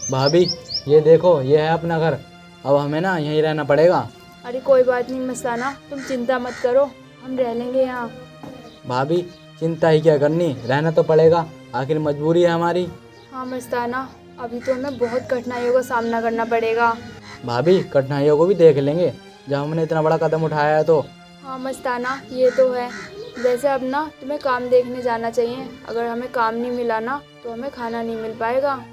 भाभी ये देखो, ये है अपना घर। अब हमें ना यहीं रहना पड़ेगा। अरे कोई बात नहीं मस्ताना, तुम चिंता मत करो, हम रह लेंगे यहाँ। भाभी चिंता ही क्या करनी, रहना तो पड़ेगा, आखिर मजबूरी है हमारी। हाँ मस्ताना, अभी तो हमें बहुत कठिनाइयों का सामना करना पड़ेगा। भाभी कठिनाइयों को भी देख लेंगे, जब हमने इतना बड़ा कदम उठाया है तो। हाँ मस्ताना ये तो है। वैसे अब ना तुम्हें काम देखने जाना चाहिए, अगर हमें काम नहीं मिला ना तो हमें खाना नहीं मिल पाएगा।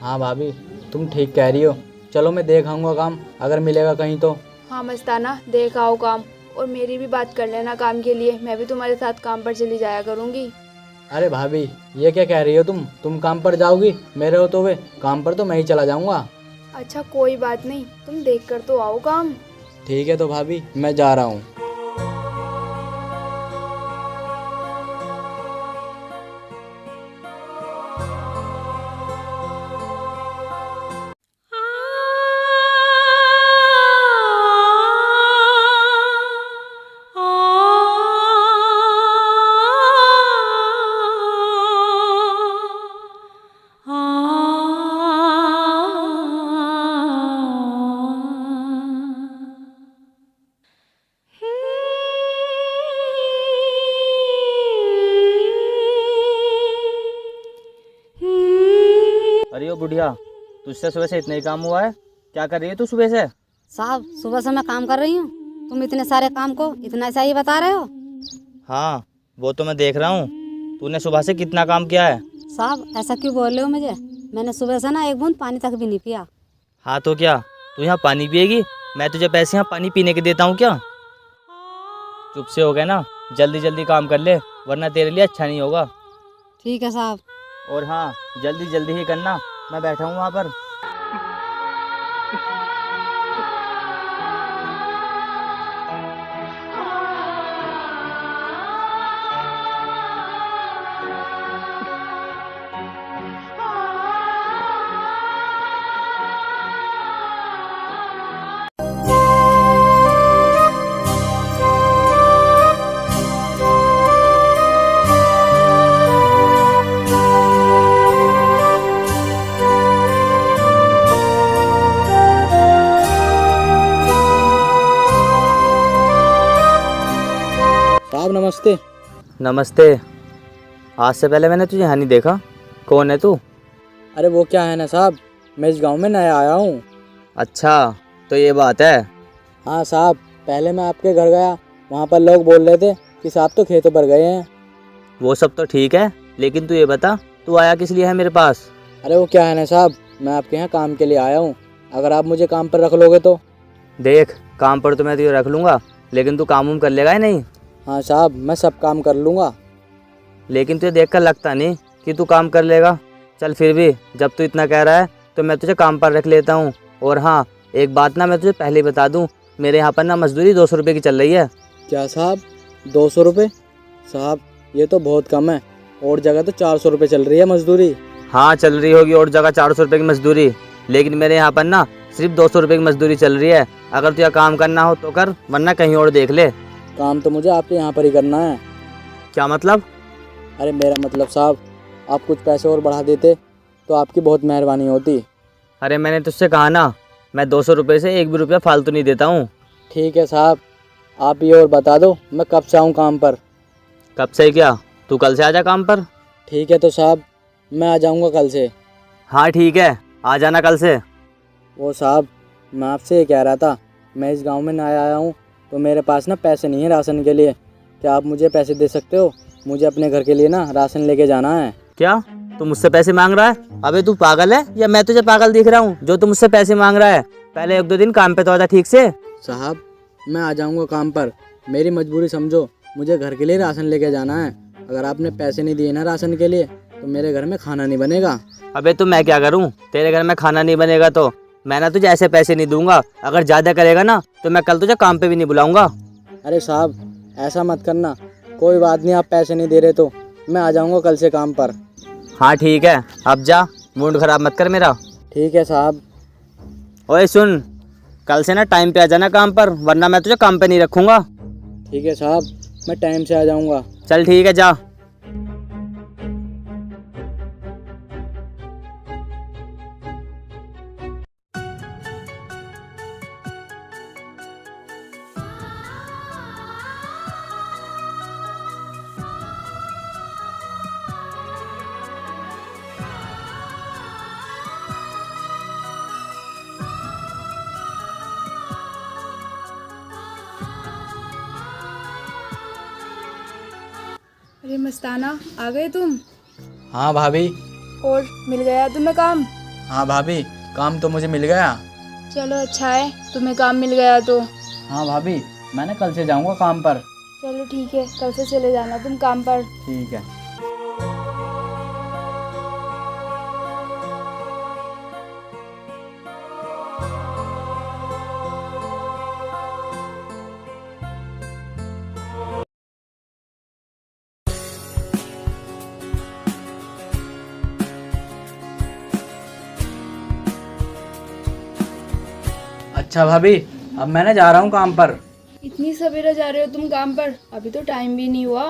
हाँ भाभी तुम ठीक कह रही हो, चलो मैं देख आऊँगा काम, अगर मिलेगा कहीं तो। हाँ मस्ताना देख आओ काम, और मेरी भी बात कर लेना काम के लिए, मैं भी तुम्हारे साथ काम पर चली जाया करूँगी। अरे भाभी ये क्या कह रही हो तुम काम पर जाओगी, मेरे होते हुए काम पर तो मैं ही चला जाऊँगा। अच्छा कोई बात नहीं, तुम देख कर तो आओ काम। ठीक है तो भाभी मैं जा रहा हूँ। अरे ओ बुढ़िया, तुझसे सुबह से इतना ही काम हुआ है? क्या कर रही है तू सुबह से? साहब सुबह से मैं काम कर रही हूँ, तुम इतने सारे काम को इतना ऐसा ही बता रहे हो? हाँ वो तो मैं देख रहा हूँ, तूने सुबह से कितना काम किया है। साहब ऐसा क्यों बोल रहे हो मुझे? मैंने सुबह से ना एक बूंद पानी तक भी नहीं पिया। हाँ तो क्या तू यहाँ पानी पिएगी? मैं तुझे पैसे यहाँ पानी पीने के देता हूँ क्या? चुप से हो गया ना, जल्दी जल्दी काम कर ले, वरना तेरे लिए अच्छा नहीं होगा। ठीक है साहब। और हाँ जल्दी जल्दी ही करना, मैं बैठा हूँ वहाँ पर। साहब नमस्ते। नमस्ते। आज से पहले मैंने तुझे यहाँ नहीं देखा, कौन है तू? अरे वो क्या है ना साहब, मैं इस गांव में नया आया हूँ। अच्छा तो ये बात है। हाँ साहब, पहले मैं आपके घर गया, वहाँ पर लोग बोल रहे थे कि साहब तो खेतों पर गए हैं। वो सब तो ठीक है, लेकिन तू ये बता तू आया किस लिए है मेरे पास? अरे वो क्या है ना साहब, मैं आपके यहाँ काम के लिए आया हूँ, अगर आप मुझे काम पर रख लोगे तो। देख काम पर तो मैं तुझे रख लूँगा, लेकिन तू काम कर लेगा या नहीं? हाँ साहब मैं सब काम कर लूँगा। लेकिन तुझे देखकर लगता नहीं कि तू काम कर लेगा। चल फिर भी जब तू इतना कह रहा है तो मैं तुझे काम पर रख लेता हूँ। और हाँ एक बात ना मैं तुझे पहले ही बता दूँ, मेरे यहाँ पर ना मजदूरी 200 रुपये की चल रही है। क्या साहब 200 रुपये? साहब ये तो बहुत कम है, और जगह तो 400 रुपये चल रही है मजदूरी। हाँ चल रही होगी और जगह 400 रुपये की मजदूरी, लेकिन मेरे यहाँ पर ना सिर्फ 200 रुपये की मजदूरी चल रही है। अगर तुझे काम करना हो तो कर, वरना कहीं और देख ले। काम तो मुझे आपके यहाँ पर ही करना है। क्या मतलब? अरे मेरा मतलब साहब, आप कुछ पैसे और बढ़ा देते तो आपकी बहुत मेहरबानी होती। अरे मैंने तुझसे कहा ना, मैं 200 रुपये से एक भी रुपया फालतू नहीं देता हूँ। ठीक है साहब, आप ये और बता दो मैं कब से आऊँ काम पर। कब से क्या, तू कल से आ जा काम पर। ठीक है तो साहब मैं आ जाऊँगा कल से। हाँ ठीक है, आ जाना कल से। वो साहब मैं आपसे ये कह रहा था, मैं इस गांव में नया आया हूँ तो मेरे पास ना पैसे नहीं है राशन के लिए, क्या आप मुझे पैसे दे सकते हो? मुझे अपने घर के लिए ना राशन लेके जाना है। क्या तू मुझसे पैसे मांग रहा है? अबे तू पागल है या मैं तुझे पागल दिख रहा हूँ जो तू मुझसे पैसे मांग रहा है? पहले 1-2 दिन काम पे तो आ जा ठीक से। साहब मैं आ जाऊँगा काम पर, मेरी मजबूरी समझो, मुझे घर के लिए राशन लेके जाना है। अगर आपने पैसे नहीं दिए ना राशन के लिए तो मेरे घर में खाना नहीं बनेगा। अबे तो मैं क्या करूँ, तेरे घर में खाना नहीं बनेगा तो मैं ना तुझे ऐसे पैसे नहीं दूंगा। अगर ज़्यादा करेगा ना तो मैं कल तुझे काम पे भी नहीं बुलाऊंगा। अरे साहब ऐसा मत करना, कोई बात नहीं, आप पैसे नहीं दे रहे तो मैं आ जाऊँगा कल से काम पर। हाँ ठीक है, अब जा, मूड खराब मत कर मेरा। ठीक है साहब। ओए सुन, कल से ना टाइम पे आ जाना काम पर, वरना मैं तुझे काम पे नहीं रखूँगा। ठीक है साहब, मैं टाइम से आ जाऊँगा। चल ठीक है जा। मस्ताना, आ गए तुम? हाँ भाभी। और मिल गया तुम्हें काम? हाँ भाभी, काम तो मुझे मिल गया। चलो अच्छा है, तुम्हें काम मिल गया तो। हाँ भाभी, मैं ना कल से जाऊँगा काम पर। चलो ठीक है, कल से चले जाना तुम काम पर। ठीक है। अच्छा भाभी, अब मैं ना जा रहा हूँ काम पर। इतनी सवेरे जा रहे हो तुम काम पर? अभी तो टाइम भी नहीं हुआ।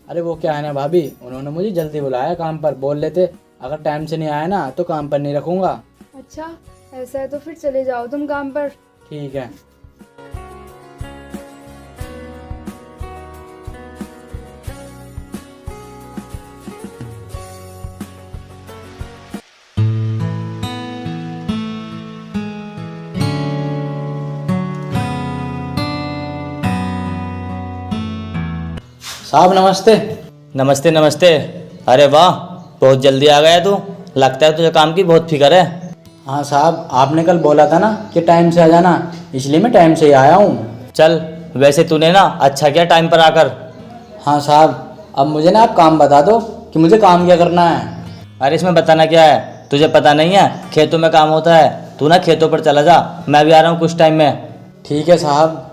अरे वो क्या है ना भाभी, उन्होंने मुझे जल्दी बुलाया काम पर। बोल लेते अगर टाइम से नहीं आया ना तो काम पर नहीं रखूँगा। अच्छा ऐसा है तो फिर चले जाओ तुम काम पर। ठीक है। साहब नमस्ते। नमस्ते नमस्ते। अरे वाह, बहुत जल्दी आ गया तू। लगता है तुझे काम की बहुत फिक्र है। हाँ साहब, आपने कल बोला था ना कि टाइम से आ जाना, इसलिए मैं टाइम से ही आया हूँ। चल, वैसे तूने ना अच्छा किया टाइम पर आकर। हाँ साहब, अब मुझे ना आप काम बता दो कि मुझे काम क्या करना है। अरे इसमें बताना क्या है, तुझे पता नहीं है खेतों में काम होता है। तू ना खेतों पर चला जा, मैं भी आ रहा हूँ कुछ टाइम में। ठीक है साहब।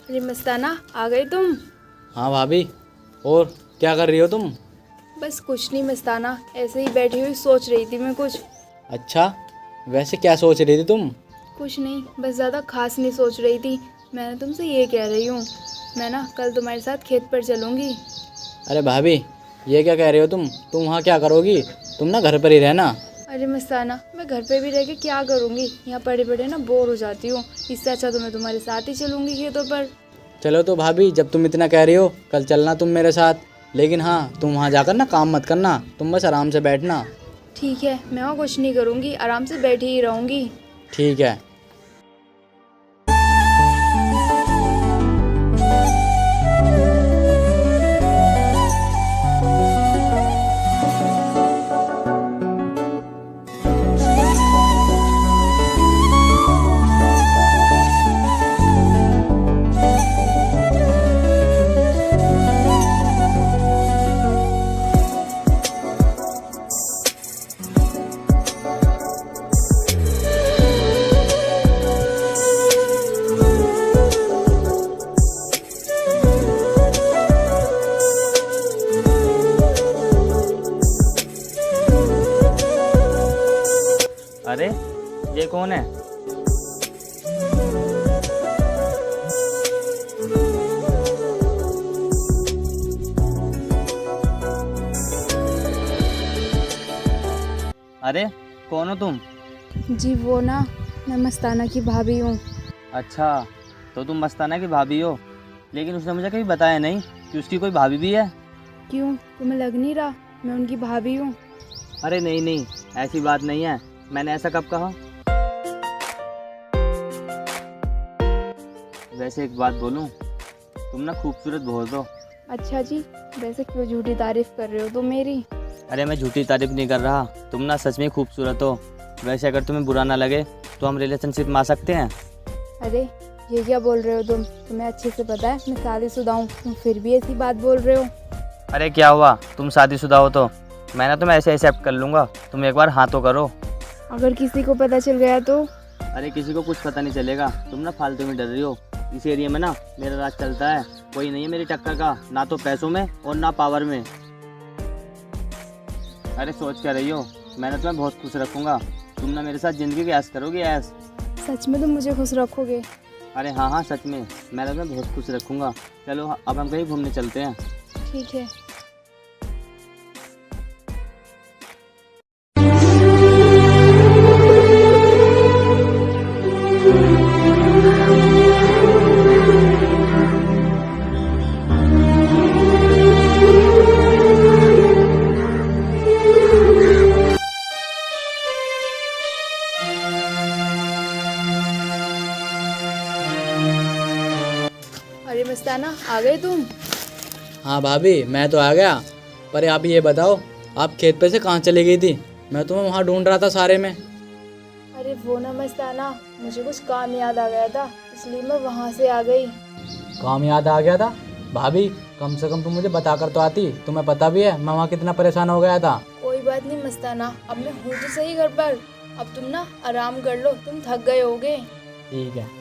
अरे मस्ताना, आ गए तुम? हाँ भाभी, और क्या कर रही हो तुम? बस कुछ नहीं मस्ताना, ऐसे ही बैठी हुई सोच रही थी मैं कुछ। अच्छा, वैसे क्या सोच रही थी तुम? कुछ नहीं, बस ज़्यादा खास नहीं सोच रही थी। मैं तुमसे ये कह रही हूँ, मैं ना कल तुम्हारे साथ खेत पर चलूँगी। अरे भाभी, ये क्या कह रही हो तुम वहाँ क्या करोगी? तुम ना घर पर ही रहना। अरे मस्ताना, मैं घर पे भी रह के क्या करूँगी? यहाँ पड़े पड़े ना बोर हो जाती हूँ। इससे अच्छा तो मैं तुम्हारे साथ ही चलूँगी खेतों पर। चलो तो भाभी, जब तुम इतना कह रही हो कल चलना तुम मेरे साथ। लेकिन हाँ, तुम वहाँ जाकर ना काम मत करना, तुम बस आराम से बैठना। ठीक है, मैं वहाँ कुछ नहीं करूँगी, आराम से बैठी ही रहूँगी। ठीक है। अरे ये कौन है? अरे कौन हो तुम? जी वो ना, मैं मस्ताना की भाभी हूँ। अच्छा, तो तुम मस्ताना की भाभी हो, लेकिन उसने मुझे कभी बताया नहीं कि उसकी कोई भाभी भी है। क्यों, तुम्हें लग नहीं रहा मैं उनकी भाभी हूँ? अरे नहीं नहीं, ऐसी बात नहीं है, मैंने ऐसा कब कहा। वैसे एक बात बोलूं, तुम ना खूबसूरत बहुत हो। अच्छा जी, वैसे क्यों झूठी तारीफ कर रहे हो तुम मेरी? अरे मैं झूठी तारीफ नहीं कर रहा, तुम ना सच में खूबसूरत हो। वैसे अगर तुम्हें बुरा ना लगे तो हम रिलेशनशिप में आ सकते हैं। अरे ये क्या बोल रहे हो तुम? तुम्हें अच्छे से पता है मैं शादीशुदा हूँ, तुम फिर भी ऐसी बात बोल रहे हो। अरे क्या हुआ, तुम शादीशुदा हो तो मैं ना तुम्हें ऐसे एक्सेप्ट कर लूँगा, तुम एक बार हाँ तो करो। अगर किसी को पता चल गया तो? अरे किसी को कुछ पता नहीं चलेगा, तुम ना फालतू में डर रही हो। इस एरिया में ना मेरा राज चलता है, कोई नहीं है मेरी टक्कर का, ना तो पैसों में और ना पावर में। अरे सोच क्या रही हो, मैं ना तुम्हें बहुत खुश रखूँगा, तुम ना मेरे साथ ज़िंदगी की ऐश करोगी ऐश। सच में तुम मुझे खुश रखोगे? अरे हाँ हाँ सच में, मैं ना तुम्हें बहुत खुश रखूँगा। चलो अब हम कहीं घूमने चलते हैं। ठीक है। अरे मस्ताना, आ गए तुम? हाँ भाभी, मैं तो आ गया। पर आप ये बताओ, आप खेत पे से कहाँ चली गई थी? मैं तुम्हें वहाँ ढूंढ रहा था सारे में। अरे वो ना मस्ताना, मुझे कुछ काम याद आ गया था, इसलिए मैं वहाँ से आ गई। काम याद आ गया था? भाभी कम से कम तुम मुझे बता कर तो आती, तुम्हें पता भी है मैं वहाँ कितना परेशान हो गया था। कोई बात नहीं मस्ताना, अब मैं हूँ तो सही घर पर। अब तुम ना आराम कर लो, तुम थक गए होगे। ठीक है।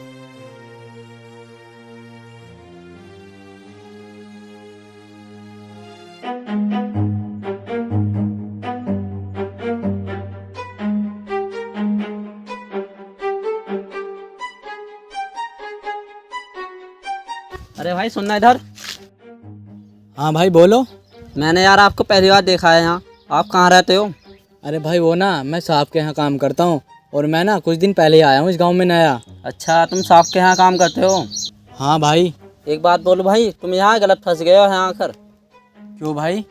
अरे भाई सुनना इधर। हाँ भाई बोलो। मैंने यार आपको पहली बार देखा है यहाँ, आप कहाँ रहते हो? अरे भाई वो ना, मैं साहब के यहाँ काम करता हूँ, और मैं ना कुछ दिन पहले ही आया हूँ इस गांव में नया। अच्छा, तुम साहब के यहाँ काम करते हो? हाँ भाई। एक बात बोलो भाई, तुम यहाँ गलत फंस गए हो यहाँ आकर। क्यों भाई?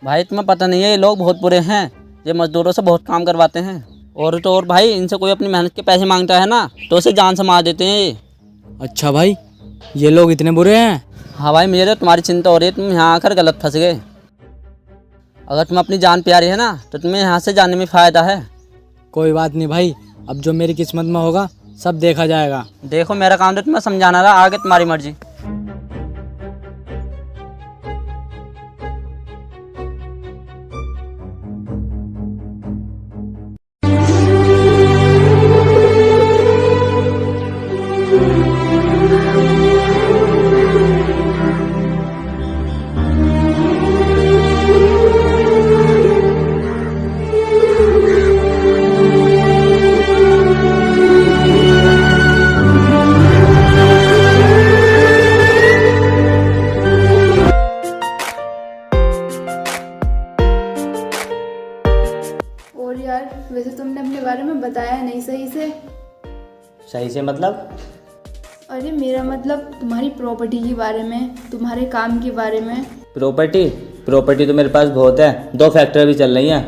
भाई तुम्हें पता नहीं है, ये लोग बहुत बुरे हैं, ये मजदूरों से बहुत काम करवाते हैं। और तो और भाई, इनसे कोई अपनी मेहनत के पैसे मांगता है ना तो उसे जान से मार देते हैं ये। अच्छा भाई, ये लोग इतने बुरे हैं? हाँ भाई, मुझे तो तुम्हारी चिंता हो रही है, तुम यहाँ आकर गलत फंस गए। अगर तुम्हें अपनी जान प्यारी है ना तो तुम्हें यहाँ से जाने में फ़ायदा है। कोई बात नहीं भाई, अब जो मेरी किस्मत में होगा सब देखा जाएगा। देखो मेरा काम तो तुम्हें समझाना रहा, आगे तुम्हारी मर्जी। और यार, वैसे तुमने अपने बारे में बताया नहीं सही से। सही से मतलब? अरे मेरा मतलब तुम्हारी प्रॉपर्टी के बारे में, तुम्हारे काम के बारे में। प्रॉपर्टी तो मेरे पास बहुत है, 2 फैक्ट्री भी चल रही हैं।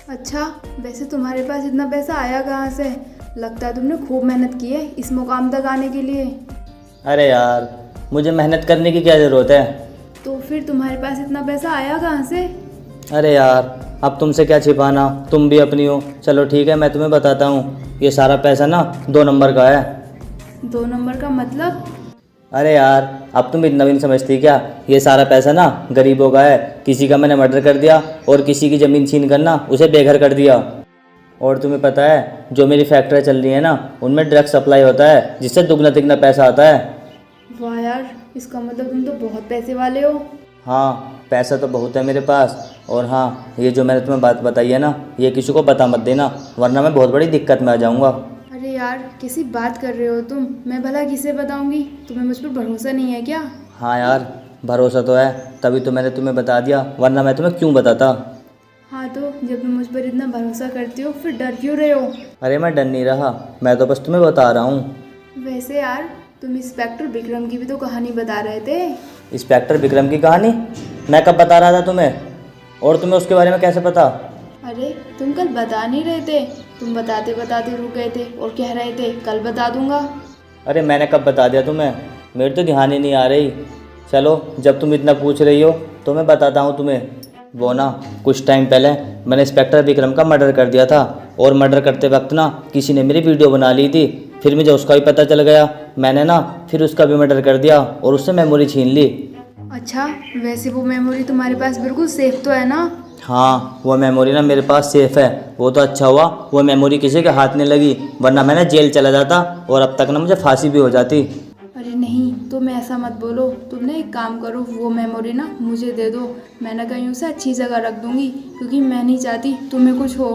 अच्छा, वैसे तुम्हारे पास इतना पैसा आया कहाँ से? लगता है तुमने खूब मेहनत की है इस मुकाम तक आने के लिए। अरे यार, मुझे मेहनत करने की क्या ज़रूरत है? तो फिर तुम्हारे पास इतना पैसा आया कहाँ से? अरे यार, अब तुमसे क्या छिपाना, तुम भी अपनी हो। चलो ठीक है, मैं तुम्हें बताता हूँ। ये सारा पैसा ना 2 नंबर का है। 2 नंबर का मतलब? अरे यार, अब तुम इतना भी नहीं समझती क्या? ये सारा पैसा ना गरीबों का है। किसी का मैंने मर्डर कर दिया और किसी की ज़मीन छीन कर ना उसे बेघर कर दिया। और तुम्हें पता है, जो मेरी फैक्ट्री चल रही है ना, उनमें ड्रग सप्लाई होता है, जिससे दुगना तिगना पैसा आता है। वाह यार, इसका मतलब तुम तो बहुत पैसे वाले हो। हाँ, पैसा तो बहुत है मेरे पास। और हाँ, ये जो मैंने तुम्हें बात बताई है ना, ये किसी को बता मत देना, वरना मैं बहुत बड़ी दिक्कत में आ जाऊँगा। अरे यार, कैसी बात कर रहे हो तुम? मैं भला किसे बताऊंगी? तुम्हें मुझ पर भरोसा नहीं है क्या? हाँ यार, भरोसा तो है, तभी तो मैंने तुम्हें बता दिया, वरना मैं तुम्हें क्यों बताता। हाँ तो जब तुम मुझ पर इतना भरोसा करते हो फिर डर क्यों रहे हो? अरे मैं डर नहीं रहा, मैं तो बस तुम्हें बता रहा हूँ। वैसे यार तुम इंस्पेक्टर विक्रम की भी तो कहानी बता रहे थे। इंस्पेक्टर विक्रम की कहानी मैं कब बता रहा था तुम्हें? और तुम्हें उसके बारे में कैसे पता? अरे तुम कल बता नहीं रहे थे, तुम बताते बताते रुक गए थे और कह रहे थे कल बता दूंगा। अरे मैंने कब बता दिया तुम्हें? मेरे तो ध्यान ही नहीं आ रही। चलो जब तुम इतना पूछ रही हो तो मैं बताता हूँ तुम्हें। वो ना कुछ टाइम पहले मैंने इंस्पेक्टर विक्रम का मर्डर कर दिया था, और मर्डर करते वक्त ना किसी ने मेरी वीडियो बना ली थी। फिर मुझे उसका भी पता चल गया, मैंने ना फिर उसका भी मर्डर कर दिया और उससे मेमोरी छीन ली। अच्छा, वैसे वो मेमोरी तुम्हारे पास बिल्कुल सेफ तो है ना? हाँ, वो मेमोरी ना मेरे पास सेफ है। वो तो अच्छा हुआ वो मेमोरी किसी के हाथ नहीं लगी, वरना मैंने जेल चला जाता और अब तक ना मुझे फांसी भी हो जाती। अरे नहीं, तुम ऐसा मत बोलो। तुम ना एक काम करो, वो मेमोरी ना मुझे दे दो, मैं ना कहीं उसे अच्छी जगह रख दूंगी, क्योंकि मैं नहीं चाहती तुम्हें कुछ हो।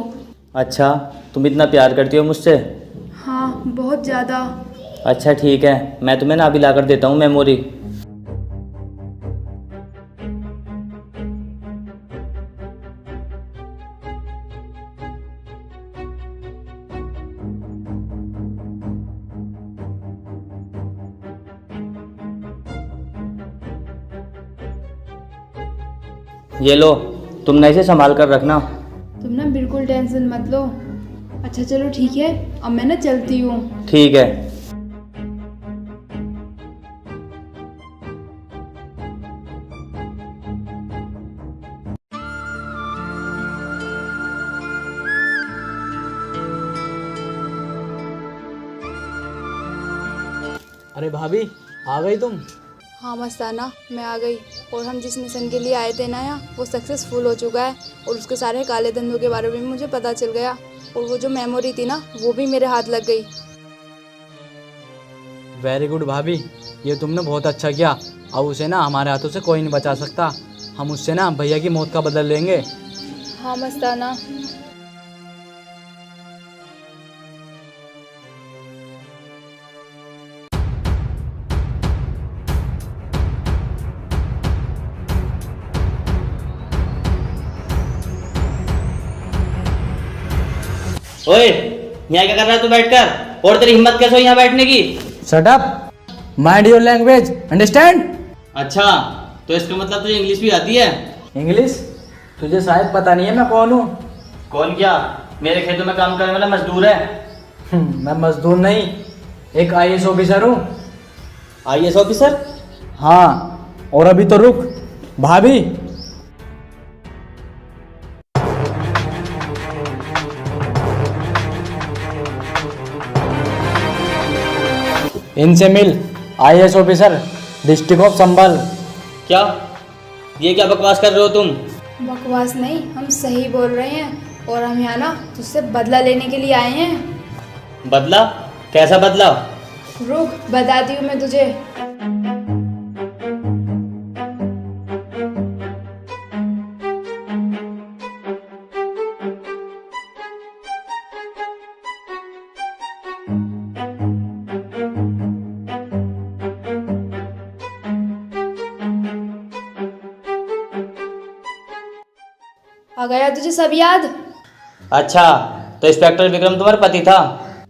अच्छा, तुम इतना प्यार करती हो मुझसे? हाँ, बहुत ज़्यादा। अच्छा ठीक है, मैं तुम्हें ना अभी ला कर देता हूँ मेमोरी। ये लो, तुम ना इसे संभाल कर रखना। तुम ना बिल्कुल टेंशन मत लो। अच्छा चलो ठीक है, अब मैं ना चलती हूँ। ठीक है। अरे भाभी, आ गई तुम? हाँ मस्ताना, मैं आ गई। और हम जिस मिशन के लिए आए थे ना यहाँ, वो सक्सेसफुल हो चुका है, और उसके सारे काले धंधों के बारे में मुझे पता चल गया, और वो जो मेमोरी थी ना वो भी मेरे हाथ लग गई। वेरी गुड भाभी, ये तुमने बहुत अच्छा किया। अब उसे ना हमारे हाथों से कोई नहीं बचा सकता। हम उससे ना भैया की मौत का बदला लेंगे। हाँ मस्ताना। ओए, यहाँ क्या कर रहा है तू बैठकर? और तेरी हिम्मत कैसे हुई यहाँ बैठने की? Shut up, mind your language, understand? अच्छा, तो इसका मतलब तुझे इंग्लिश भी आती है? इंग्लिश? तुझे शायद पता नहीं है मैं कौन हूँ। कौन क्या? मेरे खेतों में काम करने वाला मजदूर है। मैं मजदूर नहीं, एक IAS ऑफिसर हूँ। IAS officer? हाँ, और अभी तो रुक भाभी। इनसे मिल, IAS ऑफिसर, डिस्ट्रिक्ट ऑफ संभल। क्या? ये क्या बकवास कर रहे हो तुम? बकवास नहीं, हम सही बोल रहे हैं, और हम यहाँ ना तुझसे बदला लेने के लिए आए हैं। बदला? कैसा बदला? रुक, बताती हूँ मैं तुझे। आ गया तुझे सब याद? अच्छा, तो इंस्पेक्टर विक्रम तुम्हारा पति था?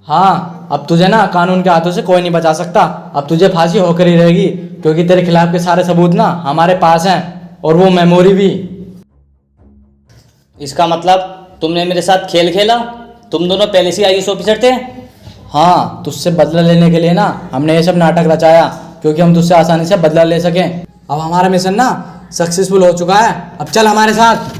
हाँ, अब तुझे ना कानून के हाथों से कोई नहीं बचा सकता। अब तुझे फांसी होकर ही रहेगी, क्योंकि तेरे खिलाफ के सारे सबूत ना हमारे पास हैं, और वो मेमोरी भी। इसका मतलब तुमने मेरे साथ खेल खेला? तुम दोनों पहले से IAS ऑफिसर थे? हाँ, तुझसे बदला लेने के लिए ना हमने ये सब नाटक रचाया, क्योंकि हम तुझसे आसानी से बदला ले सकें। अब हमारा मिशन ना सक्सेसफुल हो चुका है, अब चल हमारे साथ।